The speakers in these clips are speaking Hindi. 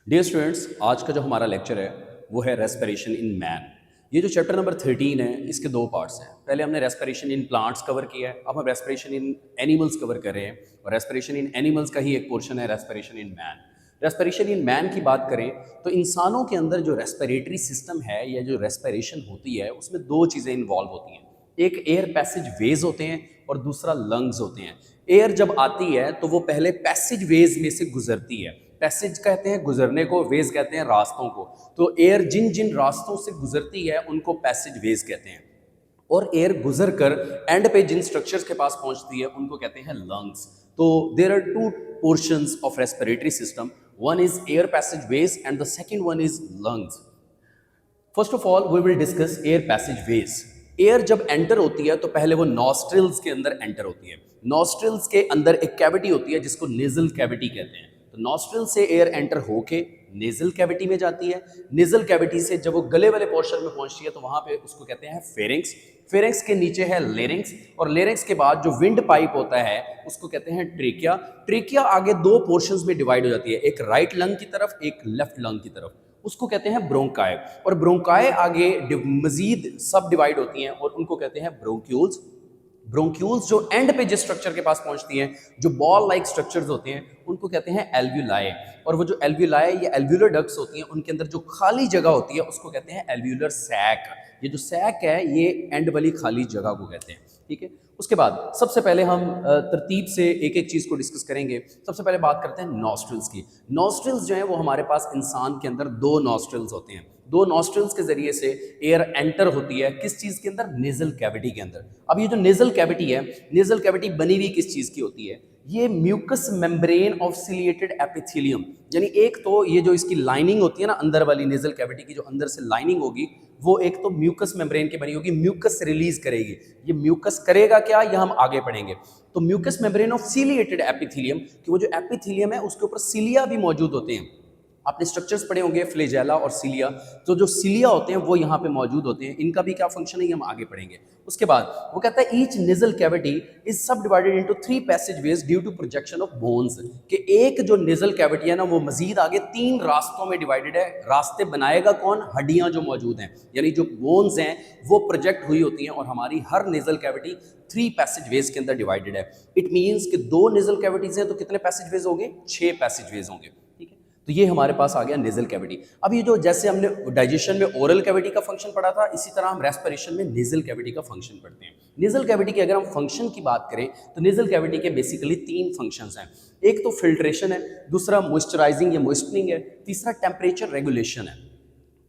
डियर स्टूडेंट्स, आज का जो हमारा लेक्चर है वो है रेस्पिरेशन इन मैन। ये जो चैप्टर नंबर 13 है इसके दो पार्ट्स हैं। पहले हमने रेस्पिरेशन इन प्लांट्स कवर किया है, अब हम रेस्पिरेशन इन एनिमल्स कवर कर रहे हैं और रेस्पिरेशन इन एनिमल्स का ही एक पोर्शन है respiration in man. Respiration in man की बात करें तो इंसानों के अंदर जो रेस्पिरेटरी सिस्टम है या जो रेस्पिरेशन होती है उसमें दो चीज़ें इन्वॉल्व होती हैं। एक एयर पैसेज वेज होते हैं और दूसरा लंग्स होते हैं। एयर जब आती है तो वो पहले पैसेज वेज में से गुजरती है। पैसेज कहते हैं गुजरने को, वेज कहते हैं रास्तों को। तो एयर जिन जिन रास्तों से गुजरती है उनको पैसेज वेज कहते हैं और एयर गुजर कर एंड पे जिन स्ट्रक्चर्स के पास पहुंचती है उनको कहते हैं लंग्स। तो there are two portions of respiratory system, one is air passage ways and the second one is lungs. First of all we will discuss air passage ways. Air जब एंटर होती है तो पहले वो नॉस्ट्रिल्स के अंदर एंटर होती है। नॉस्ट्रिल्स के अंदर एक कैविटी होती है जिसको नेजल कैविटी कहते हैं। तो नॉस्ट्रिल से एयर एंटर होके नेजल कैविटी में जाती है। नेजल कैविटी से जब वो गले वाले पोर्शन में पहुंचती है तो वहां पे उसको कहते हैं फेरिंक्स। फेरिंक्स के नीचे है लेरिंक्स और लेरिंक्स के बाद जो विंड पाइप होता है उसको कहते हैं ट्रेकिया। ट्रेकिया आगे दो पोर्शंस में डिवाइड हो जाती है, एक राइट लंग की तरफ, एक लेफ्ट लंग की तरफ, उसको कहते हैं ब्रोंकाई। और ब्रोंकाई आगे मजीद सब डिवाइड होती हैं और उनको कहते हैं ब्रोंक्यूल्स। ब्रोंक्यूल्स जो एंड पे जिस स्ट्रक्चर के पास पहुंचती हैं, जो बॉल लाइक स्ट्रक्चर्स होते हैं, उनको कहते हैं एल्व्यूलाई। और वो जो एल्व्यूलाई या एल्व्यूलर डक्ट्स होती हैं उनके अंदर जो खाली जगह होती है उसको कहते हैं एल्व्यूलर सैक। ये जो सैक है ये एंड वाली खाली जगह को कहते हैं। ठीक है, उसके बाद सबसे पहले हम तरतीब से एक एक चीज़ को डिस्कस करेंगे। सबसे पहले बात करते हैं नॉस्ट्रिल्स की। नॉस्ट्रिल्स जो है वो हमारे पास इंसान के अंदर दो नॉस्ट्रिल्स होते हैं। दो नॉस्ट्रिल्स के जरिए से एयर एंटर होती है किस चीज़ के अंदर? नेजल कैविटी के अंदर। अब ये जो नेजल कैविटी है, नेजल कैविटी बनी हुई किस चीज़ की होती है? ये mucous membrane of ciliated epithelium, यानी एक तो ये जो इसकी लाइनिंग होती है ना अंदर वाली नेजल कैविटी की, जो अंदर से लाइनिंग होगी वो एक तो म्यूकस मेम्ब्रेन की बनी होगी, म्यूकस रिलीज करेगी। ये म्यूकस करेगा क्या, ये हम आगे पढ़ेंगे। तो mucous membrane of ciliated epithelium कि वो जो एपिथेलियम है उसके ऊपर सिलिया भी मौजूद होते हैं। आपने स्ट्रक्चर्स पढ़े होंगे फ्लैजेला और सिलिया, तो जो सिलिया होते हैं वो यहाँ पे मौजूद होते हैं। इनका भी क्या फंक्शन है ये हम आगे पढ़ेंगे। उसके बाद वो कहता है each nasal cavity is subdivided into 3 passageways due to projection of bones. कि एक जो नेजल कैविटी है ना वो मजीद आगे 3 रास्तों में डिवाइडेड है। रास्ते बनाएगा कौन? हड्डियां जो मौजूद हैं, यानी जो बोन्स हैं वो प्रोजेक्ट हुई होती हैं और हमारी हर नेजल कैविटी 3 पैसेजवेज के अंदर डिवाइडेड है। इट मीन्स कि 2 नेजल कैविटीज हैं तो कितने पैसेजवेज होंगे? 6 पैसेजवेज होंगे। ठीक है, तो ये हमारे पास आ गया नेजल कैविटी। अब ये जो जैसे हमने डाइजेशन में ओरल कैविटी का फंक्शन पढ़ा था, इसी तरह हम रेस्पिरेशन में नेजल कैविटी का फंक्शन पढ़ते हैं। नेजल कैविटी की अगर हम फंक्शन की बात करें तो नेजल कैविटी के बेसिकली 3 फंक्शंस हैं। एक तो फिल्ट्रेशन है, दूसरा मॉइस्चराइजिंग या मॉइस्चरिंग है, तीसरा टेम्परेचर रेगुलेशन है।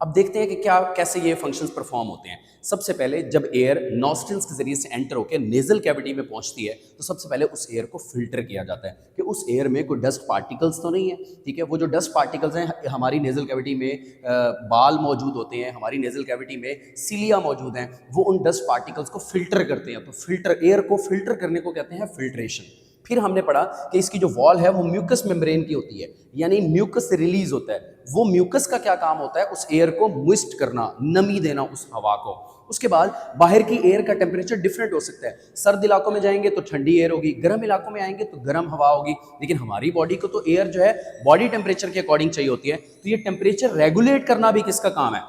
अब देखते हैं कि क्या कैसे ये फंक्शंस परफॉर्म होते हैं। सबसे पहले जब एयर नॉस्ट्रिल्स के जरिए से एंटर होकर नेजल कैविटी में पहुंचती है तो सबसे पहले उस एयर को फिल्टर किया जाता है कि उस एयर में कोई डस्ट पार्टिकल्स तो नहीं है। ठीक है, वो जो डस्ट पार्टिकल्स हैं, हमारी नेजल कैविटी में बाल मौजूद होते हैं, हमारी नेजल कैविटी में सिलिया मौजूद हैं, वो उन डस्ट पार्टिकल्स को फिल्टर करते हैं। तो फिल्टर, एयर को फिल्टर करने को कहते हैं फिल्ट्रेशन। फिर हमने पढ़ा कि इसकी जो वॉल है वो म्यूकस मेम्ब्रेन की होती है, यानी म्यूकस रिलीज होता है। वो म्यूकस का क्या काम होता है? उस एयर को मॉइस्ट करना, नमी देना उस हवा को। उसके बाद बाहर की एयर का टेम्परेचर डिफरेंट हो सकता है। सर्द इलाकों में जाएंगे तो ठंडी एयर होगी, गर्म इलाकों में आएंगे तो गर्म हवा होगी। लेकिन हमारी बॉडी को तो एयर जो है बॉडी टेम्परेचर के अकॉर्डिंग चाहिए होती है। तो ये टेम्परेचर रेगुलेट करना भी किसका काम है?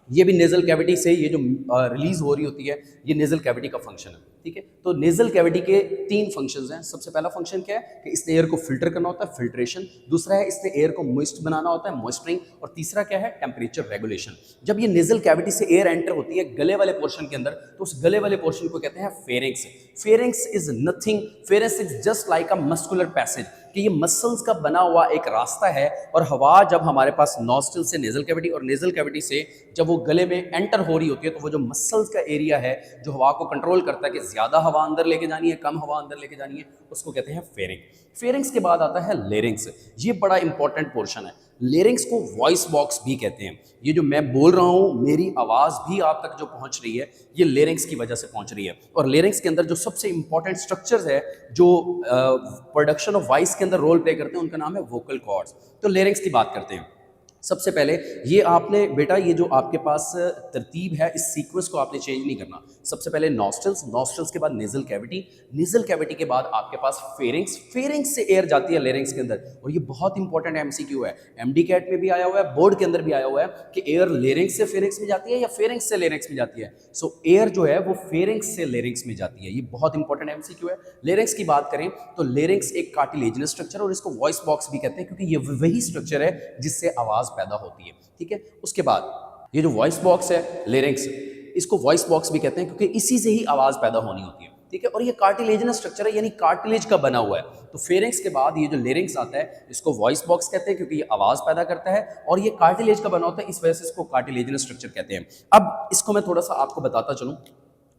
ये भी नेजल कैविटी से ये जो रिलीज हो रही होती है, ये नेजल कैविटी का फंक्शन है। ठीक है, तो नेजल कैविटी के 3 फंक्शंस हैं। सबसे पहला फंक्शन क्या है कि इसने एयर को फिल्टर करना होता है, फिल्ट्रेशन। दूसरा है इसने एयर को मॉइस्ट बनाना होता है, मॉइस्चरिंग। और तीसरा क्या है? Temperature regulation. जब ये नेजल कैविटी से एयर एंटर होती है गले वाले पोर्शन के अंदर तो उस गले वाले पोर्शन को कहते हैं pharynx. Pharynx is nothing, pharynx is just like a muscular passage, कि ये मसल्स का बना हुआ एक रास्ता है। और हवा जब हमारे पास नॉस्ट्रिल से नेजल कैविटी और नेजल कैविटी से जब वो गले में एंटर हो रही होती है तो वो जो मसल्स का एरिया है जो हवा को कंट्रोल करता है कि ज्यादा हवा अंदर लेके जानी है, कम हवा अंदर लेके जानी है, उसको कहते हैं फेरिंक्स। फेरिंक्स के बाद आता है लेरिंक्स। ये बड़ा इंपॉर्टेंट पोर्शन है। लेरिंक्स को वॉइस बॉक्स भी कहते हैं। ये जो मैं बोल रहा हूँ, मेरी आवाज़ भी आप तक जो पहुँच रही है ये लेरिंक्स की वजह से पहुँच रही है। और लेरिंक्स के अंदर जो सबसे इंपॉर्टेंट स्ट्रक्चर्स है जो प्रोडक्शन ऑफ वॉइस के अंदर रोल प्ले करते हैं उनका नाम है वोकल कॉर्ड्स। तो लेरिंक्स की बात करते हैं। सबसे पहले ये आपने बेटा ये जो आपके पास तरतीब है इस सीक्वेंस को आपने चेंज नहीं करना। सबसे पहले नॉस्ट्रल्स, नॉस्ट्रल्स के बाद नेजल कैविटी, नेजल कैविटी के बाद आपके पास फेरिंग्स, फेरिंग्स से एयर जाती है लेरिंग्स के अंदर। और ये बहुत इंपॉर्टेंट एमसीक्यू है, एमडी कैट में भी आया हुआ है, बोर्ड के अंदर भी आया हुआ है कि एयर लेरिंग्स से फेरिंग्स में जाती है या फेरिंग्स से लेरिंग्स में जाती है। सो एयर जो है वो फेरिंग्स से लेरिंग्स में जाती है। ये बहुत इंपॉर्टेंट एमसीक्यू है। लेरिंग्स की बात करें तो लेरिंग्स एक कार्टिलेजिनस स्ट्रक्चर और इसको वॉइस बॉक्स भी कहते हैं क्योंकि ये वही स्ट्रक्चर है जिससे आवाज पैदा होती है। ठीक है, उसके बाद ये जो वॉइस बॉक्स है लेरिंग्स, इसको वॉइस बॉक्स भी कहते हैं क्योंकि इसी से ही आवाज पैदा होनी होती है। ठीक है, और ये कार्टिलेजिनस स्ट्रक्चर है यानी कार्टिलेज का बना हुआ है। तो फेरिंग्स के बाद ये जो लेरिंग्स आता है इसको वॉइस बॉक्स कहते हैं क्योंकि ये आवाज पैदा करता है और ये कार्टिलेज का बना होता है, इस वजह से इसको कार्टिलेजिनस स्ट्रक्चर कहते हैं। अब इसको मैं थोड़ा सा आपको बताता चलूं।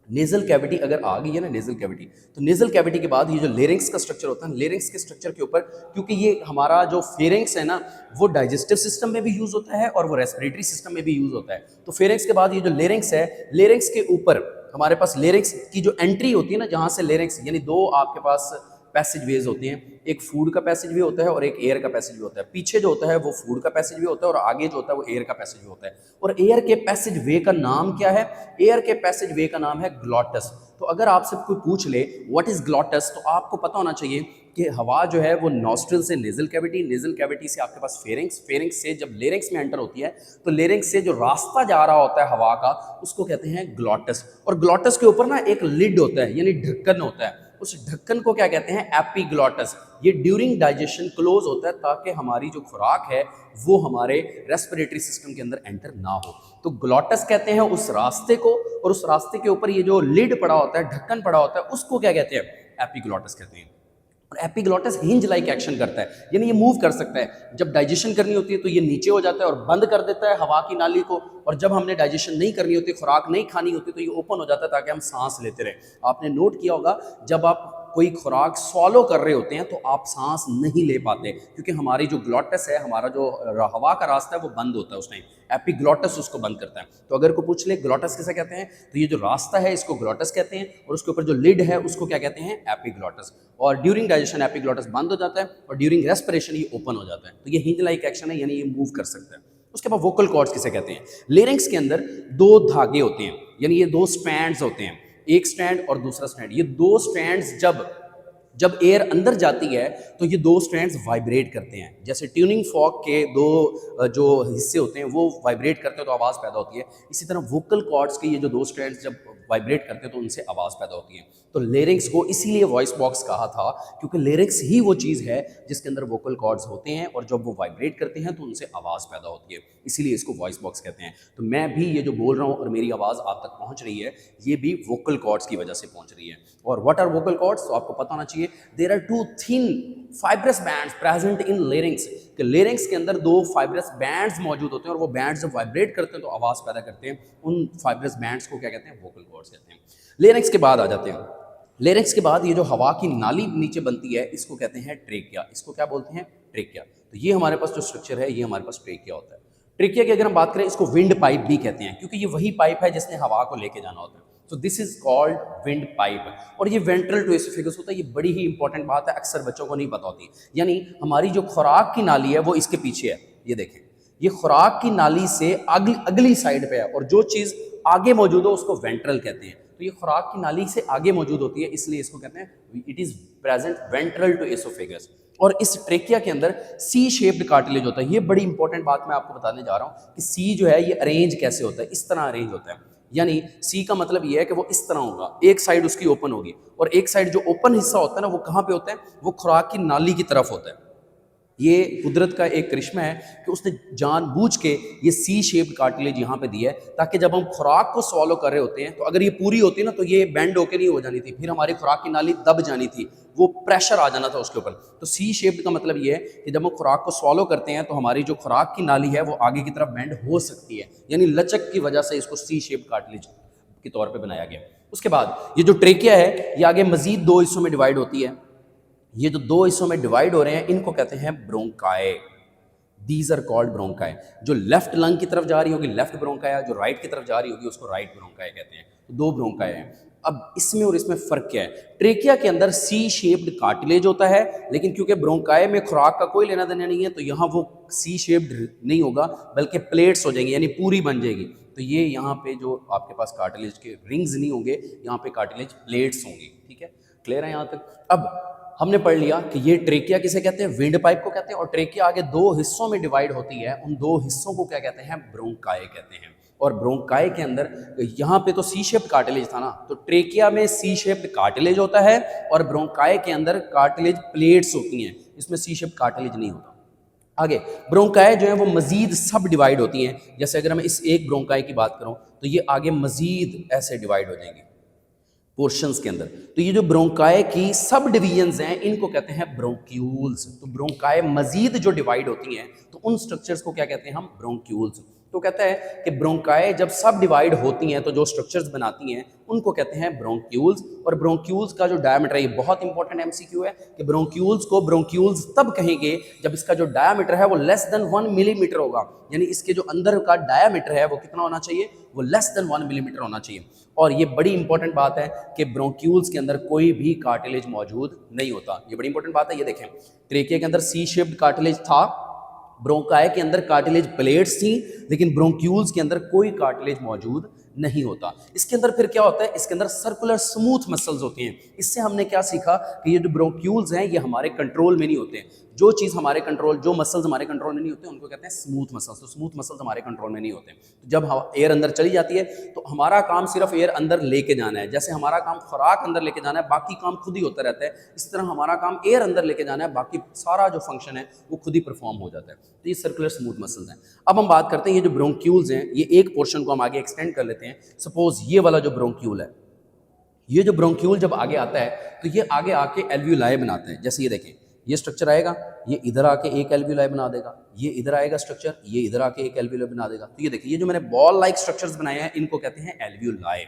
नेजल कैविटी अगर आ गई है ना, नेजल कैविटी, तो नेजल कैविटी के बाद ये जो लेरिंग्स का स्ट्रक्चर होता है, लेरिंग्स के स्ट्रक्चर के ऊपर क्योंकि ये हमारा जो फेरिंग्स है ना वो डाइजेस्टिव सिस्टम में भी यूज होता है और वो रेस्पिरेटरी सिस्टम में भी यूज होता है। तो फेरिंग्स के बाद ये जो लेरिंग्स है, लेरिंग्स के ऊपर हमारे पास लेरिंग्स की जो एंट्री होती है ना, जहां से लेरिंग्स यानी दो आपके पास पैसेज वेज होते हैं, एक फूड का पैसेज वे होता है और एक एयर का पैसेज वे होता है। पीछे जो होता है वो फूड का पैसेज वे होता है और आगे जो होता है वो एयर का पैसेज वे होता है। और एयर के पैसेज वे का नाम क्या है? एयर के पैसेज वे का नाम है ग्लॉटस। तो अगर आपसे कोई पूछ ले व्हाट इज ग्लॉटस, तो आपको पता होना चाहिए कि हवा जो है वो नॉस्ट्रल से नेजल कैविटी, नेजल कैविटी से आपके पास फेरिंग्स, फेरिंग्स से जब लेरिंग्स में एंटर होती है तो लेरिंग्स से जो रास्ता जा रहा होता है हवा का उसको कहते हैं ग्लॉटस। और ग्लॉटस के ऊपर ना एक लिड होता है यानी ढक्कन होता है, उस ढक्कन को क्या कहते हैं? एपिग्लॉटस। ये ड्यूरिंग डाइजेशन क्लोज होता है ताकि हमारी जो खुराक है वो हमारे रेस्पिरेटरी सिस्टम के अंदर एंटर ना हो। तो ग्लॉटस कहते हैं उस रास्ते को, और उस रास्ते के ऊपर ये जो लिड पड़ा होता है, ढक्कन पड़ा होता है, उसको क्या कहते हैं? एपिग्लॉटस कहते हैं। और एपिग्लॉटस हिंज लाइक एक्शन करता है यानी ये मूव कर सकता है। जब डाइजेशन करनी होती है तो ये नीचे हो जाता है और बंद कर देता है हवा की नाली को, और जब हमने डाइजेशन नहीं करनी होती, खुराक नहीं खानी होती, तो ये ओपन हो जाता है ताकि हम सांस लेते रहें। आपने नोट किया होगा जब आप कोई खुराक सॉलो कर रहे होते हैं तो आप सांस नहीं ले पाते क्योंकि हमारी जो ग्लॉटस है, हमारा जो हवा का रास्ता है वो बंद होता है उस टाइम, एपिग्लॉटस उसको बंद करता है। तो अगर को पूछ ले ग्लॉटस किसे कहते हैं, तो ये जो रास्ता है इसको ग्लॉटस कहते हैं और उसके ऊपर जो लिड है उसको क्या कहते हैं? एपिग्लॉटस। और ड्यूरिंग डाइजेशन एपिग्लॉटस बंद हो जाता है और ड्यूरिंग रेस्पिरेशन ये ओपन हो जाता है। तो ये हिंज लाइक एक्शन है यानी ये मूव कर सकता है। उसके बाद वोकल कॉर्ड्स किसे कहते हैं? लेरिंग्स के अंदर दो धागे होते हैं यानी ये दो स्ट्रैंड्स होते हैं, एक स्ट्रैंड और दूसरा स्ट्रैंड। ये दो स्ट्रैंड्स जब एयर अंदर जाती है तो ये दो स्ट्रैंड्स वाइब्रेट करते हैं। जैसे ट्यूनिंग फॉर्क के दो जो हिस्से होते हैं वो वाइब्रेट करते हैं तो आवाज़ पैदा होती है, इसी तरह वोकल कॉर्ड्स के ये जो दो स्ट्रैंड्स जब वाइब्रेट करते हैं तो उनसे आवाज़ पैदा होती है। तो लेरिंग्स को इसीलिए वॉइस बॉक्स कहा था क्योंकि लेरिंग्स ही वो चीज़ है जिसके अंदर वोकल कॉर्ड्स होते हैं और जब वो वाइब्रेट करते हैं तो उनसे आवाज़ पैदा होती है, इसीलिए इसको वॉइस बॉक्स कहते हैं। तो मैं भी ये जो बोल रहा हूँ और मेरी आवाज़ आप तक पहुँच रही है ये भी वोकल कॉर्ड्स की वजह से पहुँच रही है। और व्हाट आर वोकल कॉर्ड्स, तो आपको पता होना चाहिए there are two thin fibrous bands present in larynx. कि लेरिंग्स के अंदर दो फाइब्रस बैंड्स मौजूद होते हैं और वो बैंड्स जब वाइब्रेट करते हैं तो आवाज़ पैदा करते हैं। उन फाइब्रस बैंड्स को क्या कहते हैं? वोकल कॉर्ड्स कहते हैं। लेरिंग्स के बाद आ जाते हैं, लेरिंग्स के बाद ये जो हवा की नाली नीचे बनती है इसको कहते हैं ट्रेकिया। इसको क्या बोलते हैं? ट्रेकिया। तो ये हमारे पास जो स्ट्रक्चर है ये हमारे पास ट्रेकिया होता है। ट्रेकिया की अगर हम बात करें इसको विंड पाइप भी कहते हैं क्योंकि ये वही पाइप है जिसने हवा को लेके जाना होता है। तो this is called wind pipe. और ये वेंट्रल टू एसोफेगस होता है। ये बड़ी ही इंपॉर्टेंट बात है, अक्सर बच्चों को नहीं पता होती। यानी हमारी जो खुराक की नाली है वो इसके पीछे है, ये देखें, ये खुराक की नाली से अगली साइड पे है और जो चीज़ आगे मौजूद हो उसको वेंट्रल कहते हैं। तो ये खुराक की नाली से आगे मौजूद होती है इसलिए इसको कहते हैं it is present ventral to oesophagus. और इस ट्रेकिया के अंदर सी शेप्ड कार्टिलेज होता है। ये बड़ी इंपॉर्टेंट बात मैं आपको बताने जा रहा हूँ कि सी जो है ये अरेंज कैसे होता है, इस तरह अरेंज होता है। यानी सी का मतलब ये है कि वो इस तरह होगा, एक साइड उसकी ओपन होगी और एक साइड जो ओपन हिस्सा होता है ना वो कहाँ पे होता है? वो खुराक की नाली की तरफ होता है। ये कुदरत का एक करिश्मा है कि उसने जानबूझ के ये सी शेप्ड कार्टिलेज यहाँ पे दिया है ताकि जब हम खुराक को सॉलो कर रहे होते हैं तो अगर ये पूरी होती ना तो ये बेंड होके नहीं हो जानी थी, फिर हमारी खुराक की नाली दब जानी थी, वो प्रेशर आ जाना था उसके ऊपर। तो सी शेप्ड का मतलब ये है कि जब हम खुराक को सॉलो करते हैं तो हमारी जो खुराक की नाली है वो आगे की तरफ बेंड हो सकती है, यानी लचक की वजह से इसको सी शेप्ड कार्टिलेज के तौर पर बनाया गया। उसके बाद ये जो ट्रेकिया है ये आगे मजीद दो हिस्सों में डिवाइड होती है। ये जो दो हिस्सों में डिवाइड हो रहे हैं इनको कहते हैं bronchi. These are called bronchi. जो लेफ्ट लंग की तरफ जा रही होगी लेफ्ट ब्रोंकाई, जो राइट की तरफ जा रही होगी उसको राइट ब्रोंकाई कहते हैं। तो दो ब्रोंकाई हैं। अब इसमें और इसमें फ़र्क क्या है? ट्रेकिया के अंदर सी शेप्ड कार्टिलेज होता है, लेकिन क्योंकि ब्रोंकाई में खुराक का कोई लेना देना नहीं है, तो यहाँ वो सी शेप्ड नहीं होगा, बल्कि प्लेट्स हो जाएंगी, यानी पूरी बन जाएगी। तो ये यहाँ पे जो आपके पास कार्टिलेज के रिंग्स नहीं होंगे, यहाँ पे कार्टिलेज प्लेट्स होंगी। ठीक है, क्लियर है यहाँ तक? अब हमने पढ़ लिया कि ये ट्रेकिया किसे कहते हैं? विंड पाइप को कहते हैं। और ट्रेकिया आगे दो हिस्सों में डिवाइड होती है, उन दो हिस्सों को क्या कहते हैं? ब्रोंकाई कहते हैं। और ब्रोंकाई के अंदर यहाँ पे तो सी शेप्ड कार्टिलेज था ना, तो ट्रेकिया में सी शेप्ड कार्टिलेज होता है और ब्रोंकाई के अंदर कार्टिलेज प्लेट्स होती हैं, इसमें सी शेप्ड कार्टिलेज नहीं होता। आगे ब्रोंकाई जो है वो मजीद सब डिवाइड होती हैं। जैसे अगर मैं इस एक ब्रोंकाई की बात करूँ तो ये आगे मजीद ऐसे डिवाइड हो जाएंगे पोर्शंस के अंदर। तो ये जो ब्रोंकाई की सब डिवीजन्स हैं, इनको कहते हैं ब्रोंक्यूल्स। तो ब्रोंकाई मजीद जो डिवाइड होती हैं, तो उन स्ट्रक्चर्स को क्या कहते हैं हम? ब्रोंक्यूल्स। तो कहता है कि ब्रोंकाई जब सब डिवाइड होती हैं तो जो स्ट्रक्चर्स बनाती हैं उनको कहते हैं ब्रोंक्यूल्स। और ब्रोंक्यूल्स का जो डायमीटर है, ये बहुत इंपॉर्टेंट एमसीक्यू है कि ब्रोंक्यूल्स को ब्रोंक्यूल्स तब कहेंगे जब इसका जो डायमीटर है वो लेस देन 1 मिलीमीटर होगा, यानी इसके जो अंदर का डायमीटर है वो कितना होना चाहिए? वो लेस देन 1 मिलीमीटर होना चाहिए। और ये बड़ी इंपॉर्टेंट बात है कि ब्रोंक्यूल्स के अंदर कोई भी कार्टिलेज मौजूद नहीं होता। ये बड़ी इंपॉर्टेंट बात है। ये देखें, ट्रेकिया के अंदर सी शेप्ड कार्टिलेज था, ब्रोंकाई के अंदर कार्टिलेज प्लेट्स थी, लेकिन ब्रोंक्यूल्स के अंदर कोई कार्टिलेज मौजूद नहीं होता। इसके अंदर फिर क्या होता है? इसके अंदर सर्कुलर स्मूथ मसल्स होती हैं। इससे हमने क्या सीखा कि ये जो ब्रोंक्यूल्स हैं ये हमारे कंट्रोल में नहीं होते हैं। जो चीज़ हमारे कंट्रोल, जो मसल्स हमारे कंट्रोल में नहीं होते उनको कहते हैं स्मूथ मसल्स। तो स्मूथ मसल्स हमारे कंट्रोल में नहीं होते। तो जब एयर अंदर चली जाती है तो हमारा काम सिर्फ एयर अंदर लेके जाना है। जैसे हमारा काम खुराक अंदर लेके जाना है, बाकी काम खुद ही होता रहता है, इसी तरह हमारा काम एयर अंदर लेके जाना है, बाकी सारा जो फंक्शन है वो खुद ही परफॉर्म हो जाता है। तो ये सर्कुलर स्मूथ मसल्स हैं। अब हम बात करते हैं ये जो ब्रोंक्यूल्स हैं, ये एक पोर्शन को हम आगे एक्सटेंड कर लेते हैं। सपोज ये वाला जो ब्रोंक्यूल है, ये जो ब्रोंक्यूल जब आगे आता है तो ये आगे आके एल्वियोलाई बनाते हैं। जैसे ये देखें, ये स्ट्रक्चर आएगा, ये इधर आके एक एल्वियोलाई बना देगा, ये इधर आएगा स्ट्रक्चर, ये इधर आके एक एल्वियोलाई बना देगा। तो ये देखिए, ये जो मैंने बॉल लाइक स्ट्रक्चर्स बनाए हैं इनको कहते हैं एल्वियोलाई।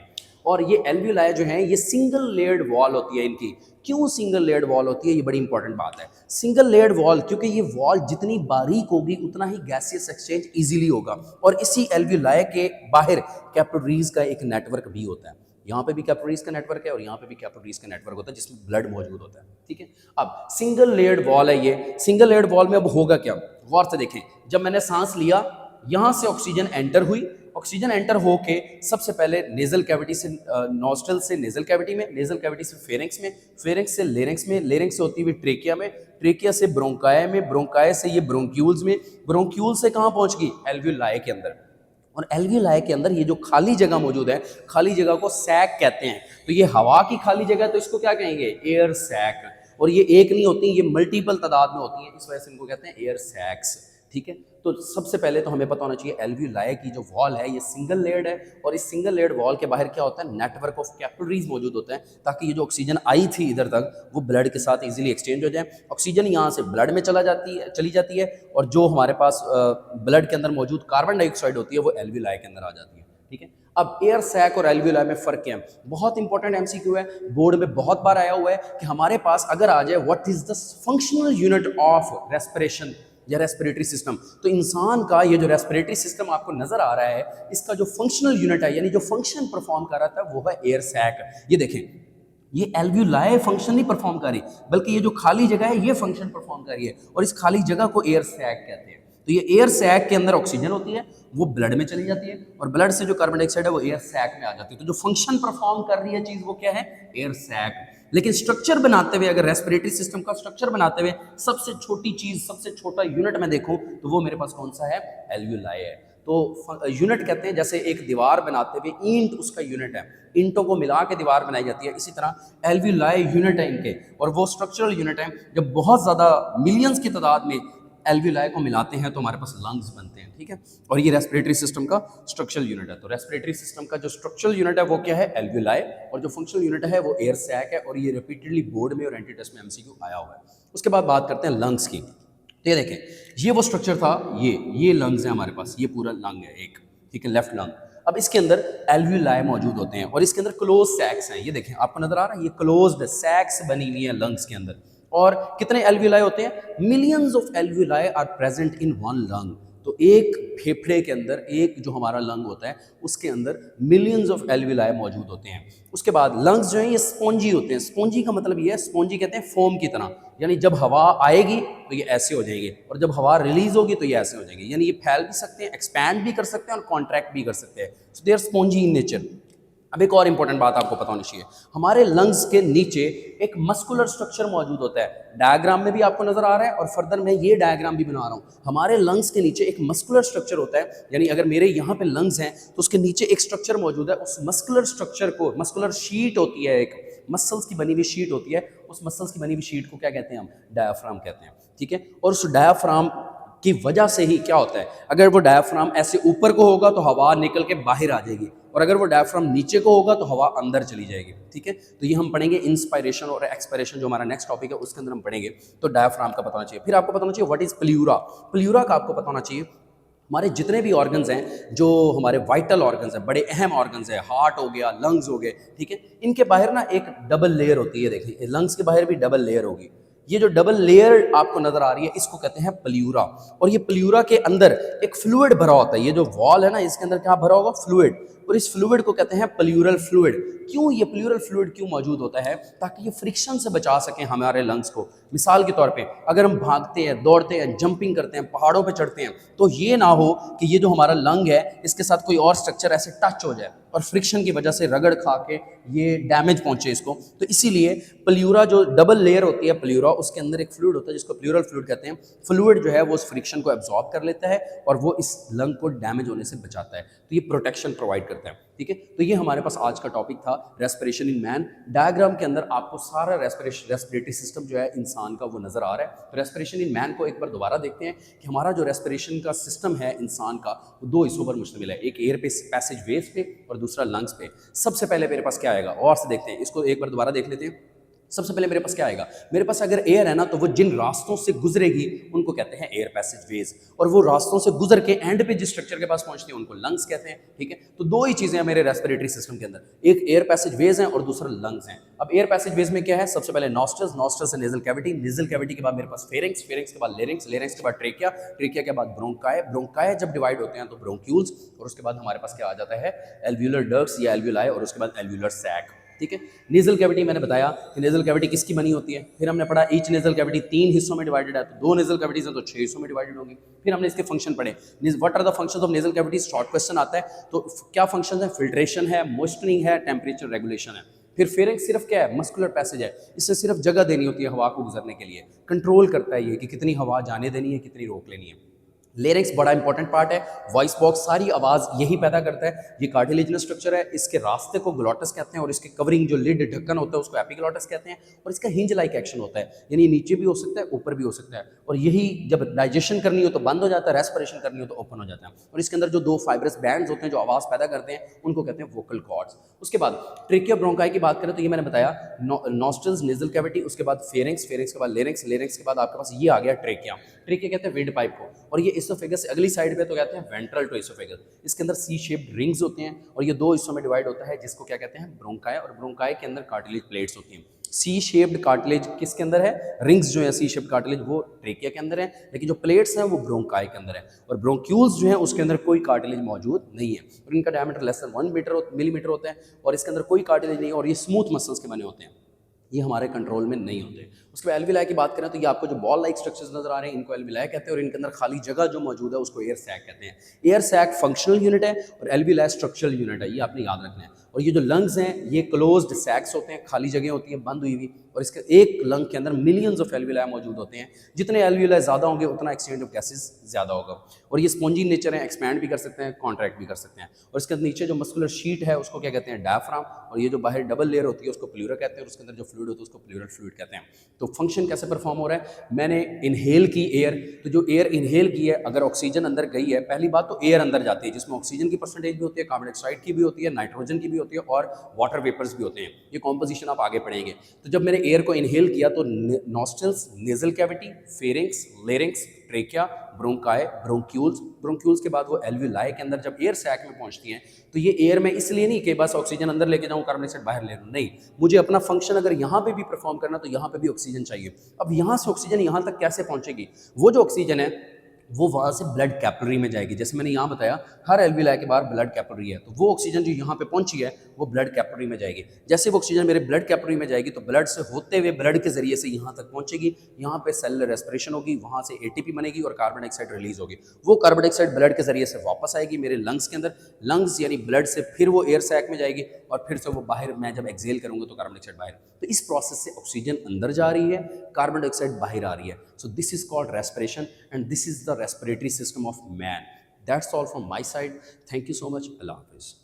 और ये एल्वियोलाई जो है ये सिंगल लेयर्ड वॉल होती है इनकी। क्यों सिंगल लेयर्ड वॉल होती है? ये बड़ी इंपॉर्टेंट बात है। सिंगल लेयर्ड वॉल, क्योंकि ये वॉल जितनी बारीक होगी उतना ही गैसियस एक्सचेंज इजीली होगा। और इसी एल्वियोलाई के बाहर कैपिलरीज का एक नेटवर्क भी होता है। यहाँ पे भी कैपिलरीज का नेटवर्क है और यहाँ पे भी कैपिलरीज का नेटवर्क होता है जिसमें ब्लड मौजूद होता है। ठीक है, अब सिंगल लेयर्ड वॉल है ये। सिंगल लेयर्ड वॉल में अब होगा क्या? गौर से देखें, जब मैंने सांस लिया, यहाँ से ऑक्सीजन एंटर हुई, ऑक्सीजन एंटर होके सबसे पहले नेजल कैविटी से, नॉस्ट्रल से नेजल कैविटी में, नेजल कैविटी से फेरिंक्स में, फेरिंक्स से लेरिंक्स में, लेरिंक्स से होती हुई ट्रेकिया में, ट्रेकिया से ब्रोंकाई में, ब्रोंकाई से ये ब्रोंक्यूल्स में, ब्रोंक्यूल से कहाँ पहुँच गई? एल्वियोलाई के अंदर। और एल्वियोलाई के अंदर ये जो खाली जगह मौजूद है, खाली जगह को सैक कहते हैं। तो ये हवा की खाली जगह, तो इसको क्या कहेंगे? Air sac. और ये एक नहीं होती, ये मल्टीपल तादाद में होती है, इस वजह से इनको कहते हैं एयर सैक्स। ठीक है, तो सबसे पहले तो हमें पता होना चाहिए एल्वियोलाई की जो वॉल है ये सिंगल लेयर्ड है। और इस सिंगल लेयर्ड वॉल के बाहर क्या होता है? नेटवर्क ऑफ कैपिलरीज मौजूद होते हैं, ताकि ये जो ऑक्सीजन आई थी इधर तक वो ब्लड के साथ इजीली एक्सचेंज हो जाए। ऑक्सीजन यहाँ से ब्लड में चली जाती है और जो हमारे पास ब्लड के अंदर मौजूद कार्बन डाइऑक्साइड होती है वो एल्वियोलाई के अंदर आ जाती है। ठीक है, अब एयर सैक और एल्वियोलाई में फ़र्क क्या है? बहुत इंपॉर्टेंट एमसीक्यू है, बोर्ड में बहुत बार आया हुआ है कि हमारे पास अगर आ जाए what is the functional unit of respiration या रेस्पिरेटरी सिस्टम, तो इंसान का ये जो रेस्पिरेटरी सिस्टम आपको नजर आ रहा है, इसका जो फंक्शनल यूनिट है, यानी जो फंक्शन परफॉर्म कर रहा था वो है एयर सैक। ये देखें, ये एल्वियोलाई फंक्शन नहीं परफॉर्म कर रही, बल्कि ये जो खाली जगह है ये फंक्शन परफॉर्म कर रही है, और इस खाली जगह को एयर सैक कहते हैं। तो ये एयर सैक के अंदर ऑक्सीजन होती है, वो ब्लड में चली जाती है, और ब्लड से जो कार्बन डाइऑक्साइड है वो एयर सैक में आ जाती है। तो जो फंक्शन परफॉर्म कर रही है चीज वो क्या है? Air sac. लेकिन स्ट्रक्चर बनाते हुए, अगर रेस्पिरेटरी सिस्टम का स्ट्रक्चर बनाते हुए सबसे छोटी चीज, सबसे छोटा यूनिट में देखूं तो वो मेरे पास कौन सा है? एल्वियोलाई है। तो यूनिट कहते हैं, जैसे एक दीवार बनाते हुए ईंट उसका यूनिट है, ईंटों को मिला के दीवार बनाई जाती है, इसी तरह एल्वियोलाई यूनिट है इनके, और वो स्ट्रक्चरल यूनिट है। जब बहुत ज़्यादा मिलियंस की तादाद में एल्वियोलाई को मिलाते हैं तो हमारे पास लंग्स बनते हैं। ठीक है, और ये रेस्पिरेटरी सिस्टम का स्ट्रक्चरल यूनिट है। तो रेस्पिरेटरी सिस्टम का जो स्ट्रक्चरल यूनिट है वो क्या है? एल्वियोलाई। और जो फंक्शनल यूनिट है वो एयर सैक है, और ये रिपीटेडली बोर्ड में और एंटी टेस्ट में एमसीक्यू आया हुआ है। उसके बाद बात करते हैं लंग्स की। तो ये देखें, ये वो स्ट्रक्चर था, ये लंग्स है हमारे पास, ये पूरा लंग है एक। ठीक है, लेफ्ट लंग। अब इसके अंदर एल्वियोलाई मौजूद होते हैं और इसके अंदर क्लोज सैक्स हैं। ये देखें, आपको नजर आ रहा है, ये क्लोज्ड सैक्स बनी हुई है लंग्स के अंदर। और कितने एल्वियोलाई होते हैं? Millions of alveoli are present in one lung. तो एक फेफड़े के अंदर एक जो हमारा लंग होता है उसके अंदर मिलियंस ऑफ एल्विलाई मौजूद होते हैं। उसके बाद लंग्स जो हैं ये स्पॉन्जी होते हैं। स्पॉन्जी का मतलब ये है, स्पॉन्जी कहते हैं फोम की तरह, यानी जब हवा आएगी तो ये ऐसे हो जाएंगे और जब हवा रिलीज होगी तो ये ऐसे हो जाएंगे, यानी ये फैल भी सकते हैं, एक्सपैंड भी कर सकते हैं और कॉन्ट्रैक्ट भी कर सकते हैं। So they are spongy in nature. अब एक और इंपॉर्टेंट बात आपको पता होनी चाहिए, हमारे लंग्स के नीचे एक मस्कुलर स्ट्रक्चर मौजूद होता है। डायग्राम में भी आपको नजर आ रहा है और फर्दर मैं ये डायग्राम भी बना रहा हूँ। हमारे लंग्स के नीचे एक मस्कुलर स्ट्रक्चर होता है, यानी अगर मेरे यहाँ पे लंग्स हैं तो उसके नीचे एक स्ट्रक्चर मौजूद है। उस मस्कुलर स्ट्रक्चर को, मस्कुलर शीट होती है, एक मसल्स की बनी हुई शीट होती है, उस मसल्स की बनी हुई शीट को क्या कहते हैं हम? डायाफ्राम कहते हैं। ठीक है, और उस डायाफ्राम की वजह से ही क्या होता है, अगर वो डायाफ्राम ऐसे ऊपर को होगा तो हवा निकल के बाहर आ जाएगी, और अगर वो डायाफ्राम नीचे को होगा तो हवा अंदर चली जाएगी। ठीक है, तो ये हम पढ़ेंगे इंस्पायरेशन और एक्सपायरेशन, जो हमारा नेक्स्ट टॉपिक है उसके अंदर हम पढ़ेंगे। तो डायाफ्राम का पता होना चाहिए। फिर आपको पता होना चाहिए व्हाट इज प्ल्यूरा। प्ल्यूरा का आपको पता होना चाहिए, हमारे जितने भी ऑर्गन्स हैं, जो हमारे वाइटल ऑर्गन्स हैं, बड़े अहम ऑर्गन्स हैं, हार्ट हो गया, लंग्स हो गए, ठीक है, इनके बाहर ना एक डबल लेयर होती है। देखिए लंग्स के बाहर भी डबल लेयर होगी। ये जो डबल लेयर आपको नजर आ रही है इसको कहते हैं प्ल्यूरा। और ये प्ल्यूरा के अंदर एक फ्लूइड भरा होता है। ये जो वॉल है ना, इसके अंदर क्या भरा होगा? फ्लूइड। और इस फ्लूइड को कहते हैं प्ल्यूरल फ्लूइड। क्यों ये प्ल्यूरल फ्लूइड क्यों मौजूद होता है? ताकि ये फ्रिक्शन से बचा सके हमारे लंग्स को। मिसाल के तौर पे अगर हम भागते हैं, दौड़ते हैं, जंपिंग करते हैं, पहाड़ों पे चढ़ते हैं, तो ये ना हो कि ये जो हमारा लंग है इसके साथ कोई और स्ट्रक्चर ऐसे टच हो जाए और फ्रिक्शन की वजह से रगड़ खा के ये डैमेज पहुंचे इसको। तो इसीलिए प्ल्यूरा, जो डबल लेयर होती है प्ल्यूरा, उसके अंदर एक फ्लूइड होता है जिसको प्ल्यूरल फ्लूइड कहते हैं। फ्लूइड जो है वो उस फ्रिक्शन को एब्जॉर्ब कर लेता है और वो इस लंग को डैमेज होने से बचाता है। तो ये प्रोटेक्शन प्रोवाइड करता है। ठीक है, तो ये हमारे पास आज का टॉपिक था, रेस्पिरेशन इन मैन। डायग्राम के अंदर आपको सारा रेस्पिरेटरी सिस्टम जो है इंसान का वो नजर आ रहा है। तो रेस्पिरेशन इन मैन को एक बार दोबारा देखते हैं कि हमारा जो रेस्पिरेशन का सिस्टम है इंसान का, वो दो हिस्सों पर मुश्तमिल है, एक एयर पैसेज वेज पे और दूसरा लंग्स पे। सबसे पहले मेरे पास क्या आएगा, और से देखते हैं इसको, एक बार दोबारा देख लेते हैं। सबसे पहले मेरे पास क्या आएगा? मेरे पास अगर एयर है ना, तो वो जिन रास्तों से गुजरेगी उनको कहते हैं एयर पैसेज वेज, और वो रास्तों से गुजर के एंड पे जिस स्ट्रक्चर के पास पहुंचती है उनको लंग्स कहते हैं। ठीक है, तो दो ही चीजें हैं मेरे रेस्पिरेटरी सिस्टम के अंदर, एक एयर पैसेज वेज है और दूसरा लंग्स हैं। अब एयर पैसेज वेज में क्या है? सबसे पहले नॉस्ट्रल्स, नॉस्ट्रल्स से नेजल कैविटी, नेजल कैविटी के बाद मेरे पास फेरिंग्स, फेरिंग्स के बाद लेरिंग्स, लेरिंग्स के बाद ट्रेकिया, ट्रेकिया के बाद ब्रोंकाई, ब्रोंकाई जब डिवाइड होते हैं तो ब्रोंक्यूल्स, और उसके बाद हमारे पास क्या आ जाता है? एल्व्यूलर डक्ट्स या एल्व्यूलाई, और उसके बाद एल्व्यूलर सैक। ठीक है, नेजल कैविटी मैंने बताया कि नेजल कैविटी किसकी बनी होती है। फिर हमने पढ़ा ईच नेजल कैविटी 3 हिस्सों में डिवाइडेड है, तो 2 नेजल कैविटीज हैं तो 6 हिस्सों में डिवाइडेड होंगी। फिर हमने इसके फंक्शन पढ़े, what are the functions of nasal cavity, short question आता है। तो क्या फंक्शंस है? फिल्ट्रेशन है, मॉइस्चरिंग है, टेम्परेचर रेगुलेशन है। फिर फेरिंग सिर्फ क्या है? मस्कुलर पैसेज है, इससे सिर्फ जगह देनी होती है हवा को गुजरने के लिए, कंट्रोल करता है ये कि कितनी हवा जाने देनी है, कितनी रोक लेनी है। लेरिंग्स बड़ा इंपॉर्टेंट पार्ट है, वॉइस बॉक्स सारी आवाज़ यही पैदा करता है। ये कार्टिलेजिनस स्ट्रक्चर है, इसके रास्ते को ग्लॉटस कहते हैं और इसके कवरिंग जो लिड ढक्कन होता है उसको एपिग्लॉटस कहते हैं, और इसका हिंज लाइक एक्शन होता है, यानी नीचे भी हो सकता है ऊपर भी हो सकता है, और यही जब डाइजेशन करनी हो तो बंद हो जाता है, रेस्पिरेशन करनी हो तो ओपन हो जाता है। और इसके अंदर जो 2 फाइब्रस बैंड्स होते हैं जो आवाज़ पैदा करते हैं उनको कहते हैं वोकल कॉर्ड्स। उसके बाद ट्रेकिया ब्रोंकाई की बात करें तो ये मैंने बताया, नॉस्ट्रल्स, नेजल कैविटी, उसके बाद फेरिंग्स, फेरिंग्स के बाद लेरिंग्स, लेरिंग्स के बाद आपके पास ये आ गया ट्रेकिया। ट्रेकिया कहते हैं विंड पाइप को, और ये इसोफेगस से अगली साइड पे तो कहते हैं वेंट्रल टू इसोफेगस। इसके अंदर सी शेप्ड रिंग्स होते हैं और ये 2 हिस्सों में डिवाइड होता है, जिसको क्या कहते हैं? ब्रोंकाई, और ब्रोंकाई के अंदर कार्टिलेज प्लेट्स होती हैं। सी शेप्ड कार्टिलेज किसके अंदर है? रिंग्स जो है सी शेप्ड कार्टिलेज वो ट्रेकिया के अंदर है, लेकिन जो प्लेट्स हैं वो ब्रोंकाई के अंदर है, और ब्रोंक्यूल्स जो है उसके अंदर कोई कार्टिलेज मौजूद नहीं है, और इनका डायमीटर लेस देन 1 मिलीमीटर होता है, और इसके अंदर कोई कार्टिलेज नहीं है, और ये स्मूथ मसल्स के बने होते हैं, ये हमारे कंट्रोल में नहीं होते। उसके बाद एल्विलाई की बात करें तो ये आपको जो बॉल लाइक स्ट्रक्चर्स नजर आ रहे हैं इनको एल्विलाई कहते हैं, और इनके अंदर खाली जगह जो मौजूद है उसको एयर सैक कहते हैं। एयर सैक फंक्शनल यूनिट है और एल्विलाई स्ट्रक्चरल यूनिट है, ये आपने याद रखना है। और ये जो लंग्स हैं ये क्लोज्ड सैक्स होते हैं, खाली जगह होती है बंद हुई हुई, और इसके एक लंग के अंदर मिलियंस ऑफ एल्विलाई मौजूद होते हैं। जितने एल्विलाई ज़्यादा होंगे उतना एक्सचेंज ऑफ गैसेज ज़्यादा होगा, और ये स्पॉन्जी नेचर है, एक्सपैंड भी कर सकते हैं, कॉन्ट्रैक्ट भी कर सकते हैं। और इसके नीचे जो मस्कुलर शीट है उसको क्या कहते हैं? डायफ्राम, और ये जो बाहर डबल लेयर होती है उसको प्ल्यूरा कहते हैं, और उसके अंदर जो फ्लूइड होता है उसको प्ल्यूरल फ्लूइड कहते हैं। तो फंक्शन कैसे परफॉर्म हो रहा है? मैंने इनहेल की एयर, तो जो एयर इनहेल की है अगर ऑक्सीजन अंदर गई है, पहली बात तो एयर अंदर जाती है जिसमें ऑक्सीजन की परसेंटेज भी होती है, कार्बन डाइऑक्साइड की भी होती है, नाइट्रोजन की भी होती है, और वाटर वेपर्स भी होते हैं। ये कॉम्पोजिशन आप आगे पढ़ेंगे। तो जब मैंने एयर को इनहेल किया तो nostrils, nasal cavity, pharynx, larynx, trachea, bronchi, bronchioles, bronchioles के बाद वो एल्विलाई के अंदर जब एयर सैक में पहुंचती हैं तो ये एयर में इसलिए नहीं कि बस ऑक्सीजन अंदर लेके जाऊं, कार्बन डाइऑक्साइड बाहर ले लूं, नहीं, मुझे अपना फंक्शन अगर यहाँ पे भी परफॉर्म करना तो यहाँ पे भी ऑक्सीजन चाहिए। अब यहाँ से ऑक्सीजन यहाँ तक कैसे पहुंचेगी? वो जो ऑक्सीजन है वो वहाँ से ब्लड कैपिलरी में जाएगी। जैसे मैंने यहाँ बताया हर एल्विलाई के बाहर ब्लड कैपिलरी है, तो वो ऑक्सीजन जो यहाँ पे पहुँची है वो ब्लड कैपिलरी में जाएगी। जैसे वो ऑक्सीजन मेरे ब्लड कैपिलरी में जाएगी तो ब्लड से होते हुए ब्लड के जरिए से यहाँ तक पहुँचेगी, यहाँ पे सेलुलर रेस्पिरेशन होगी, वहाँ से एटीपी बनेगी और कार्बन डाइऑक्साइड रिलीज होगी। वो कार्बन डाइऑक्साइड ब्लड के जरिए से वापस आएगी मेरे लंग्स के अंदर, लंग्स यानी ब्लड से फिर वो एयर सैक में जाएगी और फिर से वो बाहर, मैं जब एक्सेल करूँगा तो कार्बन डाइऑक्साइड बाहर। तो इस प्रोसेस से ऑक्सीजन अंदर जा रही है, कार्बन डाइऑक्साइड बाहर आ रही है। So this is called respiration and this is the respiratory system of man. That's all from my side. Thank you so much. Allah Hafiz.